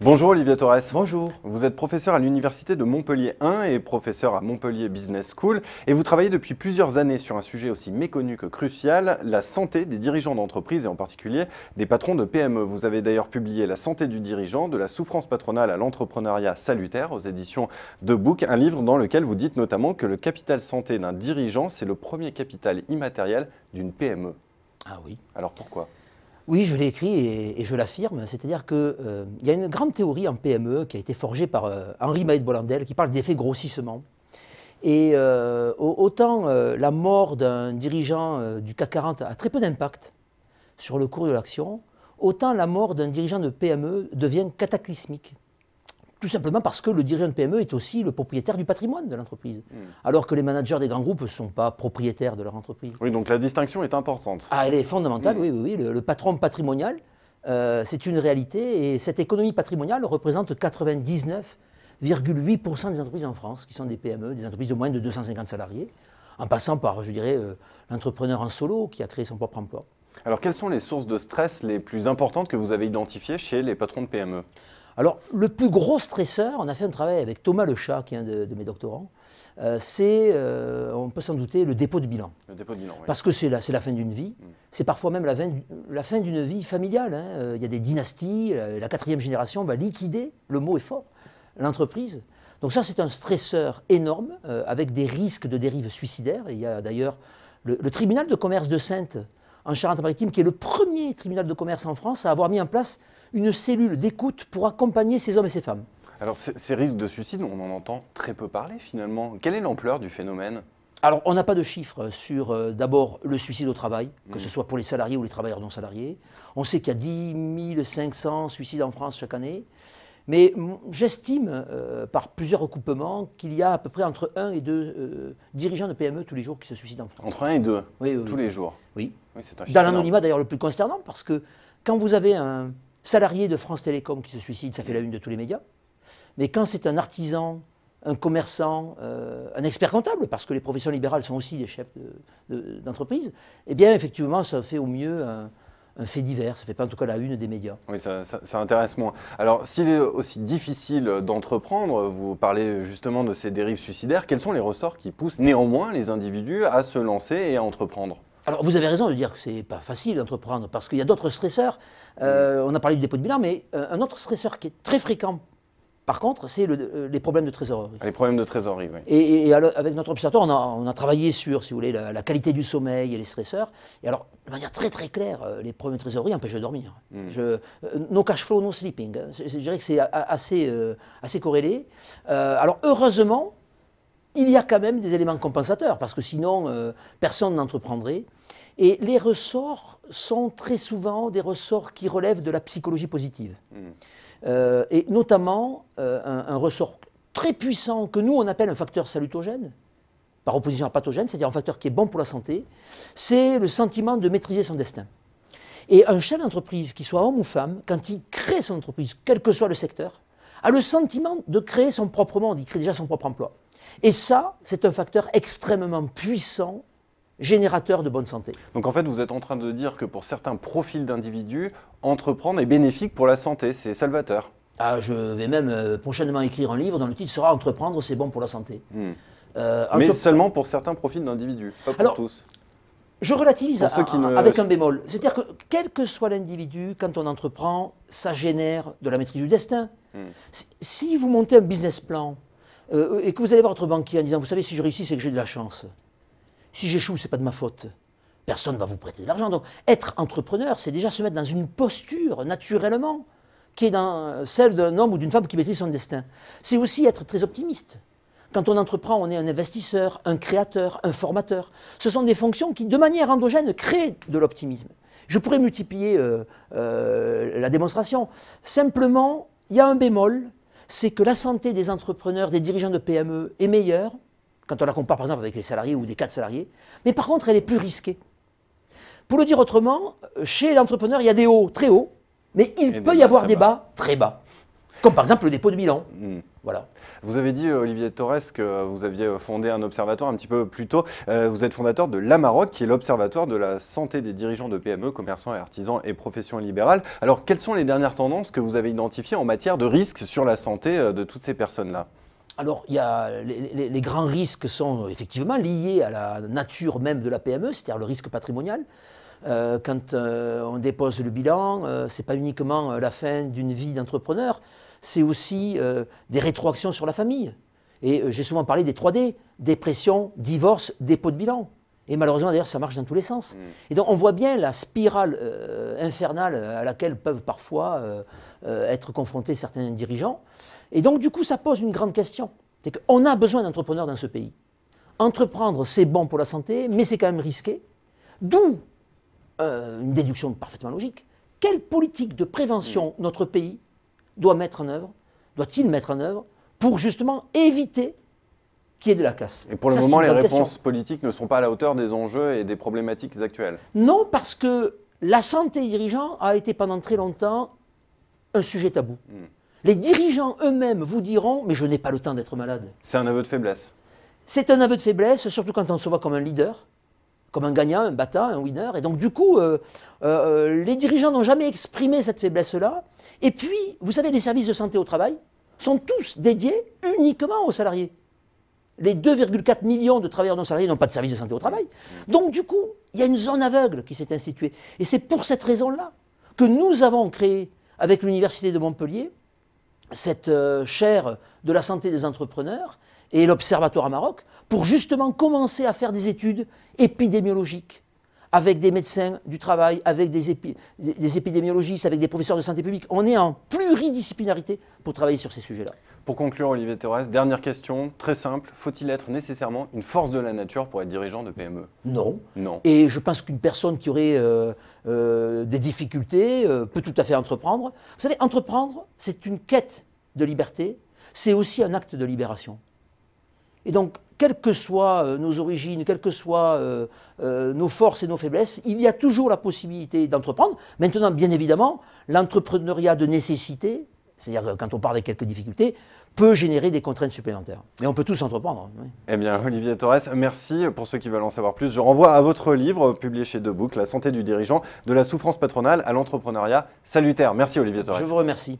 Bonjour Olivier Torres. Bonjour. Vous êtes professeur à l'université de Montpellier 1 et professeur à Montpellier Business School et vous travaillez depuis plusieurs années sur un sujet aussi méconnu que crucial, la santé des dirigeants d'entreprise et en particulier des patrons de PME. Vous avez d'ailleurs publié La santé du dirigeant, de la souffrance patronale à l'entrepreneuriat salutaire aux éditions de Book, un livre dans lequel vous dites notamment que le capital santé d'un dirigeant, c'est le premier capital immatériel d'une PME. Ah oui. Alors pourquoi ? Oui, je l'ai écrit et je l'affirme, c'est-à-dire qu'il y a une grande théorie en PME qui a été forgée par Henri Maët-Bollandel qui parle d'effet grossissement. Et autant la mort d'un dirigeant du CAC 40 a très peu d'impact sur le cours de l'action, autant la mort d'un dirigeant de PME devient cataclysmique. Tout simplement parce que le dirigeant de PME est aussi le propriétaire du patrimoine de l'entreprise, alors que les managers des grands groupes ne sont pas propriétaires de leur entreprise. Oui, donc la distinction est importante. Ah, elle est fondamentale, oui. Le patron patrimonial, c'est une réalité, et cette économie patrimoniale représente 99,8% des entreprises en France, qui sont des PME, des entreprises de moins de 250 salariés, en passant par, je dirais, l'entrepreneur en solo qui a créé son propre emploi. Alors, quelles sont les sources de stress les plus importantes que vous avez identifiées chez les patrons de PME ? Alors, le plus gros stresseur, on a fait un travail avec Thomas Lechat, qui est un de mes doctorants, c'est, on peut s'en douter, le dépôt de bilan. Le dépôt de bilan, oui. Parce que c'est la fin d'une vie, c'est parfois même la fin d'une vie familiale. Hein. Il y a des dynasties, la 4e génération va liquider, le mot est fort, l'entreprise. Donc ça, c'est un stresseur énorme, avec des risques de dérive suicidaire. Et il y a d'ailleurs le tribunal de commerce de Saintes, en Charente-Maritime, qui est le premier tribunal de commerce en France à avoir mis en place une cellule d'écoute pour accompagner ces hommes et ces femmes. Alors ces risques de suicide, on en entend très peu parler finalement. Quelle est l'ampleur du phénomène ? Alors on n'a pas de chiffres sur d'abord le suicide au travail, que ce soit pour les salariés ou les travailleurs non salariés. On sait qu'il y a 10 500 suicides en France chaque année. Mais j'estime, par plusieurs recoupements, qu'il y a à peu près entre 1 et 2 dirigeants de PME tous les jours qui se suicident en France. Entre 1 et 2, oui, tous les jours. Oui. C'est un chiffre dans l'anonymat d'ailleurs le plus consternant, parce que quand vous avez un salarié de France Télécom qui se suicide, ça fait la une de tous les médias. Mais quand c'est un artisan, un commerçant, un expert comptable, parce que les professions libérales sont aussi des chefs d'entreprise, eh bien effectivement ça fait au mieux un fait divers, ça ne fait pas en tout cas la une des médias. Oui, ça intéresse moins. Alors, s'il est aussi difficile d'entreprendre, vous parlez justement de ces dérives suicidaires, quels sont les ressorts qui poussent néanmoins les individus à se lancer et à entreprendre ? Alors, vous avez raison de dire que ce n'est pas facile d'entreprendre, parce qu'il y a d'autres stresseurs. On a parlé du dépôt de bilan, mais un autre stresseur qui est très fréquent, par contre, c'est les problèmes de trésorerie. Les problèmes de trésorerie, oui. Et avec notre observatoire, on a travaillé sur, si vous voulez, la qualité du sommeil et les stresseurs. Et alors, de manière très très claire, les problèmes de trésorerie empêchent de dormir. No cash flow, no sleeping. Je dirais que c'est assez corrélé. Alors, heureusement, il y a quand même des éléments compensateurs, parce que sinon, personne n'entreprendrait. Et les ressorts sont très souvent des ressorts qui relèvent de la psychologie positive. Et notamment, un ressort très puissant que nous, on appelle un facteur salutogène, par opposition à pathogène, c'est-à-dire un facteur qui est bon pour la santé, c'est le sentiment de maîtriser son destin. Et un chef d'entreprise, qu'il soit homme ou femme, quand il crée son entreprise, quel que soit le secteur, a le sentiment de créer son propre monde, il crée déjà son propre emploi. Et ça, c'est un facteur extrêmement puissant, générateur de bonne santé. Donc en fait, vous êtes en train de dire que pour certains profils d'individus, entreprendre est bénéfique pour la santé, c'est salvateur. Ah, je vais même prochainement écrire un livre dont le titre sera « Entreprendre, c'est bon pour la santé ». Mais seulement pour certains profils d'individus, pas pour tous. Je relativise avec un bémol. C'est-à-dire que quel que soit l'individu, quand on entreprend, ça génère de la maîtrise du destin. Si vous montez un business plan et que vous allez voir votre banquier en disant « Vous savez, si je réussis, c'est que j'ai de la chance. Si j'échoue, ce n'est pas de ma faute. » Personne ne va vous prêter de l'argent. Donc, être entrepreneur, c'est déjà se mettre dans une posture, naturellement, qui est dans celle d'un homme ou d'une femme qui maîtrise son destin. C'est aussi être très optimiste. Quand on entreprend, on est un investisseur, un créateur, un formateur. Ce sont des fonctions qui, de manière endogène, créent de l'optimisme. Je pourrais multiplier la démonstration. Simplement, il y a un bémol, c'est que la santé des entrepreneurs, des dirigeants de PME est meilleure, quand on la compare par exemple avec les salariés ou des 4 salariés, mais par contre elle est plus risquée. Pour le dire autrement, chez l'entrepreneur il y a des hauts très hauts, mais il peut y avoir des bas très bas. Comme par exemple le dépôt de bilan. Voilà. Vous avez dit, Olivier Torres, que vous aviez fondé un observatoire un petit peu plus tôt. Vous êtes fondateur de l'Amaroc, qui est l'observatoire de la santé des dirigeants de PME, commerçants et artisans et professions libérales. Alors, quelles sont les dernières tendances que vous avez identifiées en matière de risques sur la santé de toutes ces personnes-là? Alors, il y a les grands risques sont effectivement liés à la nature même de la PME, c'est-à-dire le risque patrimonial. Quand on dépose le bilan, ce n'est pas uniquement la fin d'une vie d'entrepreneur, c'est aussi des rétroactions sur la famille. Et j'ai souvent parlé des 3D, dépression, divorce, dépôt de bilan. Et malheureusement, d'ailleurs, ça marche dans tous les sens. Et donc, on voit bien la spirale infernale à laquelle peuvent parfois être confrontés certains dirigeants. Et donc, du coup, ça pose une grande question. C'est qu'on a besoin d'entrepreneurs dans ce pays. Entreprendre, c'est bon pour la santé, mais c'est quand même risqué. D'où une déduction parfaitement logique. Quelle politique de prévention notre pays doit-il mettre en œuvre pour justement éviter qu'il y ait de la casse? Et pour le moment, les réponses politiques ne sont pas à la hauteur des enjeux et des problématiques actuelles. Non, parce que la santé des dirigeants a été pendant très longtemps un sujet tabou. Les dirigeants eux-mêmes vous diront « mais je n'ai pas le temps d'être malade ». C'est un aveu de faiblesse. C'est un aveu de faiblesse, surtout quand on se voit comme un leader, comme un gagnant, un battant, un winner. Et donc du coup, les dirigeants n'ont jamais exprimé cette faiblesse-là. Et puis, vous savez, les services de santé au travail sont tous dédiés uniquement aux salariés. Les 2,4 millions de travailleurs non salariés n'ont pas de service de santé au travail. Donc du coup, il y a une zone aveugle qui s'est instituée. Et c'est pour cette raison-là que nous avons créé, avec l'Université de Montpellier, cette chaire de la santé des entrepreneurs et l'Observatoire Amaroc, pour justement commencer à faire des études épidémiologiques avec des médecins du travail, avec des épidémiologistes, avec des professeurs de santé publique. On est en pluridisciplinarité pour travailler sur ces sujets-là. Pour conclure, Olivier Torres, dernière question, très simple. Faut-il être nécessairement une force de la nature pour être dirigeant de PME? Non. Non. Et je pense qu'une personne qui aurait des difficultés peut tout à fait entreprendre. Vous savez, entreprendre, c'est une quête de liberté, c'est aussi un acte de libération. Et donc, quelles que soient nos origines, quelles que soient nos forces et nos faiblesses, il y a toujours la possibilité d'entreprendre. Maintenant, bien évidemment, l'entrepreneuriat de nécessité, c'est-à-dire quand on part avec quelques difficultés, peut générer des contraintes supplémentaires. Mais on peut tous entreprendre. Oui. Eh bien, Olivier Torres, merci. Pour ceux qui veulent en savoir plus, je renvoie à votre livre publié chez Debook, La santé du dirigeant, de la souffrance patronale à l'entrepreneuriat salutaire. Merci Olivier Torres. Je vous remercie.